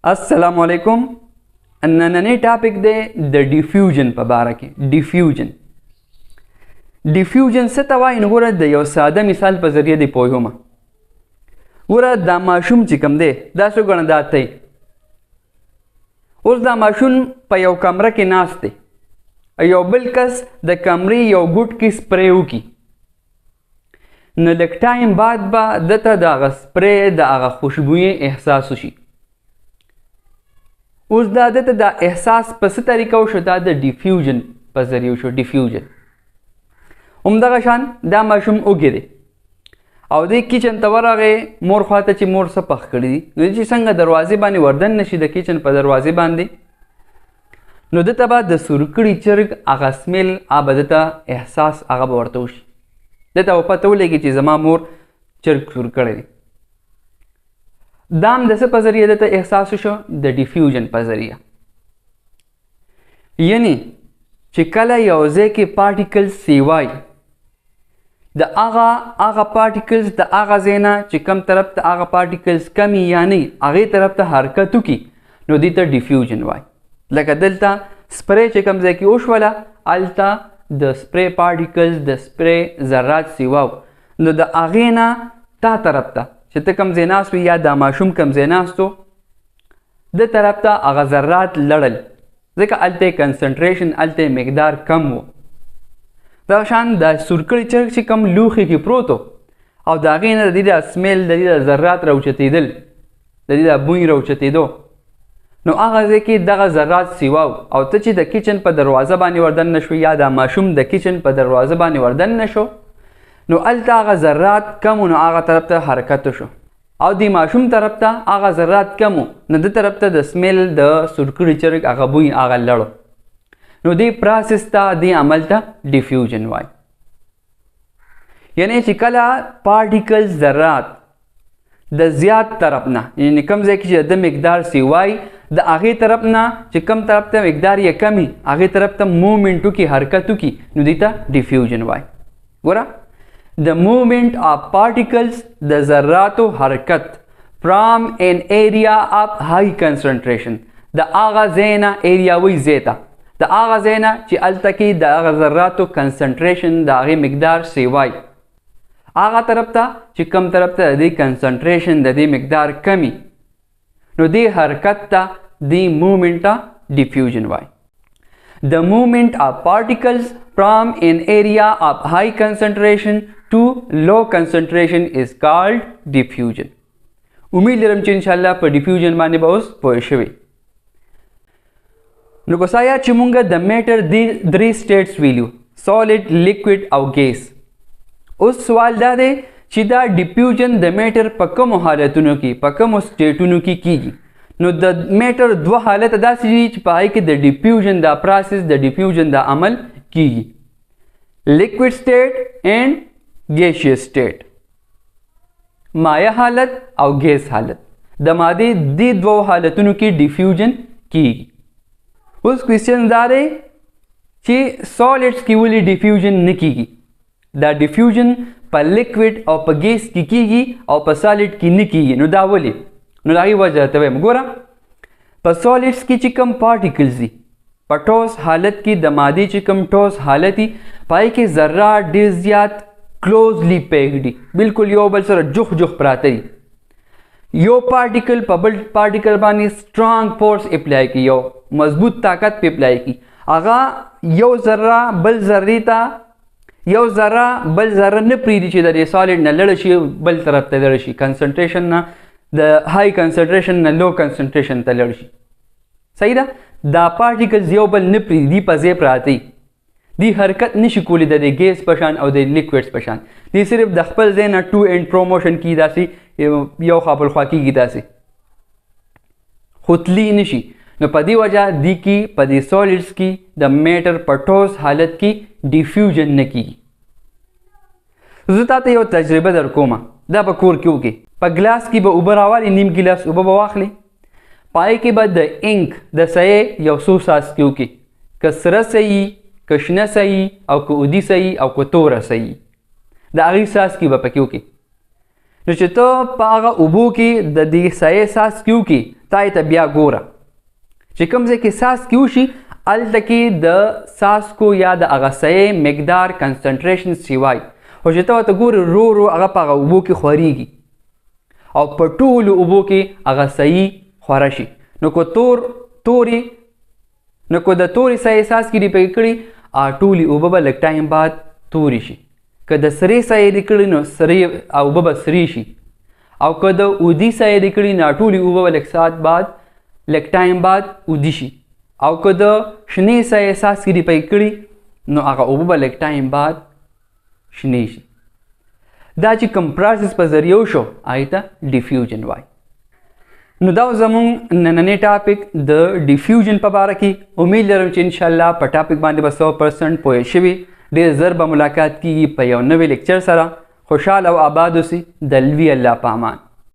السلام علیکم. نننی ټاپک دی د ډیفیوژن په باره کې. ډیفیوژن څه ته وایي؟ نو ګوره د یو ساده مثال په ذریعه دې پوهوم. ګوره دا ماشوم چې کوم دی دا څو ګڼه دا تی. اوس دا ماشوم په یو کمره کې ناست دی، یو بل کس د کمرې یو ګوټ کې سپری وکړي، نو لږ ټایم بعد به دته د هغه سپری د هغه خوشبویي احساس وشي. اوس دا دته دا احساس په څه طریقه وشو؟ دا د ډیفیوژن په ذریعه وشو. ډیفیوژن همدغه شان دا ماشوم وږی دی او دی کچن ته ورغی، مور خواته چې مور څه پخ کړي دي، نو چې څنګه دروازې باندې وردن نشي د کچن په دروازې باندې، نو دته به د سورکړي چرګ هغه سمیل به دته احساس هغه به ورته وشي. دته به پته ولګي چې زما مور چرګ سور کړی دی. دا هم د څه په ذریعه دته احساس وشو؟ د ډیفیوژن په ذریعه. یعنی چې کله یو ځای کې پارټیکلز سیوای، د هغه پارټیکلز د هغه ځای نه چې کم طرف ته هغه پارټیکلز کمی یا نه هغې طرف ته حرکت وکړي، نو دې ته ډیفیوژن وایي. لکه دلته سپری چې کم ځای کې وشوله، هلته د سپری پارټیکلز د سپری ذرات سیواو، نو د هغې نه تا طرف ته چې ته کم ځای ناست وي یا دا ماشوم کم ځای ناست و، د طرف ته هغه ذرات لړل، ځکه هلته یې کنسنټریشن هلته یې مقدار کم و. دا شان د سورکړي چرګ چې کم لوښي کې پروت و او د هغې نه د دې د سمیل د دې د ذرات راوچتېدل، د دې د بوی راوچتېدو، نو هغه ځای کې دغه ذرات سیواو. او ته چې د کچن په دروازه باندې وردن نشوي یا دا ماشوم د کچن په دروازه باندې وردن نشو، نو هلته هغه ذرات کم و، نو هغه طرف ته حرکت وشو. او دی ماشوم طرف ته هغه ذرات کم و، نو د طرف ته د سمیل د سورکړي چرګ هغه بوی هغه لړو. نو دی پروسس ته دی عمل ته ډیفیوژن وایي. یعنی چې کله پارټیکلز ذرات د زیات طرف نه، یعنی کم ځای کې چې د مقدار سیوای، د هغې طرف نه چې کم طرف ته مقدار یې کمی، هغې طرف ته موومنټ وکړي، حرکت وکړي، نو دی ته ډیفیوژن وایي. ګوره the movement of particles د ذراتو حرکت from an area of high concentration، د هغه ځای نه ایریا وایي ځای ته، د هغه ځای نه چې هلته کې د هغه ذراتو کنسنټریشن د هغې مقدار سیوای، هغه طرف ته چې کم طرف ته د دې کنسنټریشن د دې مقدار کمی، نو دې حرکت ته دې موومنټ ته ډیفیوژن وایي. The movement of particles from an area of high concentration to low concentration is called diffusion. امید لرم چې انشاءالله په ډیفیوژن باندې به اوس پوه شوي. نو ګوسایا چې مونږ د میټر درې سټیټس ویلو: سالډ، لیکوډ او ګیس. اوس سوال دا دی چې دا ډیفیوژن د میټر په کومو حالتونو کې، په کومو سټیټونو کې کیږي؟ نو د میټر دوه حالت داسې دي چې په هغې کې د ډیفیوژن دا پروسس د ډیفیوژن دا عمل کیږي: لیکوډ سټیټ اینډ ګیشیس سټیټ، مایع حالت او ګیس حالت. د مادې دې دوه حالتونو کې ډیفیوژن کیږي. اوس کوېسچن دا دی چې سالډس کې ولې ډیفیوژن نه کیږي؟ دا ډیفیوژن په لیکوډ او په ګیس کې کیږي او په سالډ کې نه کیږي. نو دا ولې؟ نو د هغې وجه ته وایم. ګوره په سالډس کې چې کوم پارټیکلز دي، په ټوس حالت کې د مادې چې کوم ټوس حالت دي، په هغې کې ذرات ډېر زیات کلوزلی پیک دي، بلکل یو بل سره جوخ پراته دي. یو پارټیکل په بل پارټیکل باندې سټرانګ فورس اپلای کوي، یو مضبوط طاقت پې اپلای کوي. هغه یو ذره بل ذرې ته، یو ذره بل ذره نه پرېږدي چې د دې سالډ نه لړه شي بل طرف ته لړه شي، کنسنټریشن نه د های کنسنټریشن نه لو کنسنټریشن ته لړ شي. صحیح ده؟ دا پارټیکلز یو بل نه پرېږدي، په ځای پراته دي، دی حرکت نشي کولی د دې ګیس په شان او د لیکوډس په شان. دی صرف د خپل ځای نه ټو اینډ پروموشن کیږي، داسې یو خوا بل خوا کیږي، داسې خو تلي نشي. نو په دې وجه دی کې په دې سالډس کې د میټر په ټوس حالت کې ډیفیوژن نه کیږي. زه تاته یو تجربه در کومه، دا به کور کې وکړې. په ګلاس کې به اوبه راوالې، نیم ګیلاس اوبه به واخلې، په هغې کې به د انک د سیې یو څو څاڅکي وکړې، که سره سیي، که شنه سیي او که اودي سیي او که توره سیي، د هغې څاڅکي به پکې وکړې. نو چې ته په هغه اوبو کې د دې سیې څاڅکي وکړې، تای ته بیا ګوره چې کوم ځای کې څاڅکي وشي هلته کې د څاڅکو یا د هغه سیۍ مقدار کنسنټریشن سیوای خو چې ته ورته ګورې ورو ورو هغه په هغه اوبو کې خورېږي او په ټولو اوبو کې هغه سیۍ خوره شي نو که د تورې سیۍ څاڅکي دې پکې کړي ټولې اوبه به لږ ټایم بعد تورې شي که د سرې سیۍ دې کړي نو سرې اوبه به سرې شي او که د اودي سیۍ دې کړي نو ټولې اوبه به لږ ساعت بعد لږ ټایم بعد اودي شي او که د شنې سیۍ څاڅکي دې پکې کړي نو هغه اوبه به لږ ټایم بعد شنې شي دا چې کوم پروسس په ذریعه وشو هغې ته ډیفیوژن وایي نو دا زموږ نننی ټاپک د ډیفیوژن په باره کې امید لرم چې انشاءالله په ټاپک باندې به 100% پوه شوي ډېر زر به ملاقات کیږي په یو نوی لیکچر سره خوشحال او آباد اوسئ د لوی الله په امان